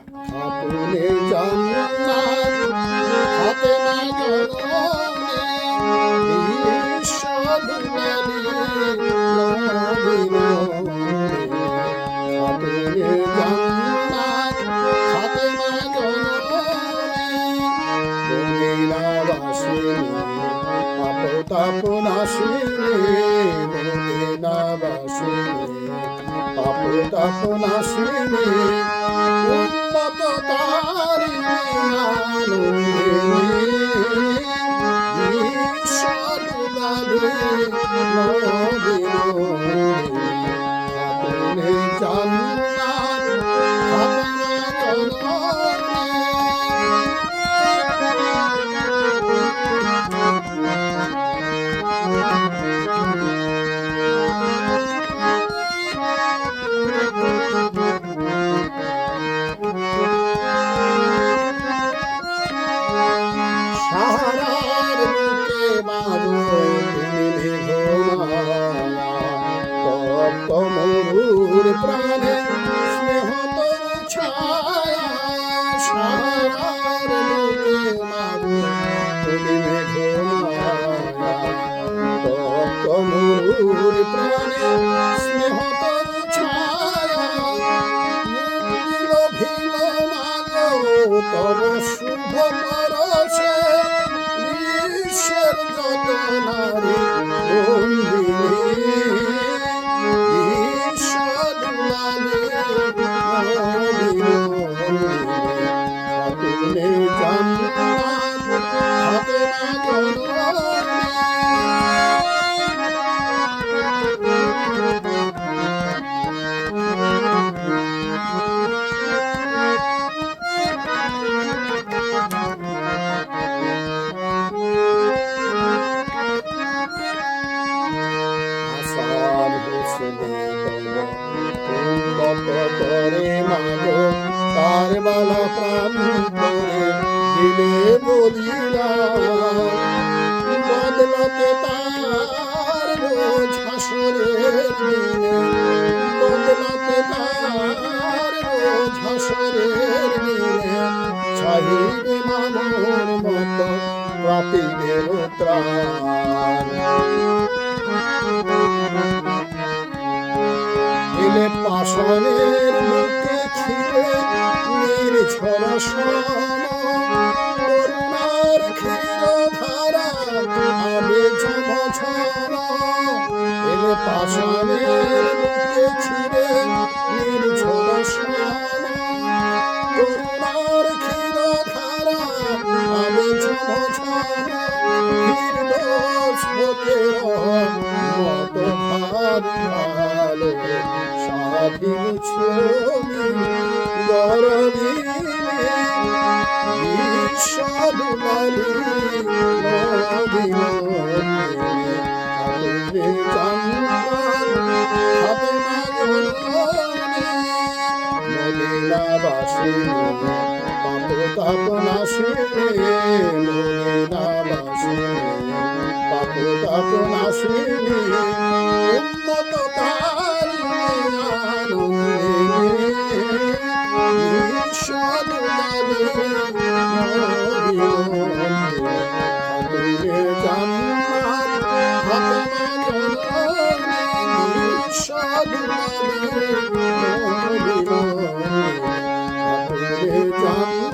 খাতুনে জান্নাত ফাতেমা জননী বিশ্বদুলালী খাতুনে জান্নাত ফাতেমা জননী মদিনাবাসিনী পাপ নাশিনী মদিনাবাসিনী পাপ নাশিনী উম্মত তারিণী আনন্দিনী বিশ্বদুলালী খাতুনে জান্নাত ফাতেমা জননী সাহারার বুকে মাগো তুমি মেঘমালা তপ্ত মরুর প্রাণে স্নেহ তোর ছায়া সাহারার বুকে মাগো তুমি মেঘমালা তপ্ত মরুর প্রাণে স্নেহ তোর ছায়া ভিল মাগো তব শুভ পরশে বিশ্বের যত নারী বন্দিনী বিশ্বদুলালী খাতুনে জান্নাত ফাতেমা জননী তরে মাগো কারবালা প্রান্তরে দিলে বলিলা বদলাতে তার রোজ হাসরের দিনে বদলাতে তার রোজ হাসরের দিনে চাহিবে মানর মতো প্রাপীদের ত্রাণ দিলে পাষাণের মুখে ছিঁড়ে নির্ঝর করুণার ক্ষীরধারা আবে ঝমঝম দিলে পাষাণের মুখে ছিঁড়ে নির্ঝর করুণার ক্ষীরধারা আবে ঝমঝম নির্দোষ হতে মত ভালো স্বাধীন ছবি গরবিনে বিশ্বদুলালী খাতুনে জান্নাত ফাতেমা জননী মদিনাবাসিনী পাপ নাশিনী মদিনাবাসিনী পাপ নাশিনী উম্মত তারিণী আনন্দিনী বিশ্বদুলালী খাতুনে জান্নাত ফাতেমা জননী বিশ্বদুলালী খাতুনে জান্নাত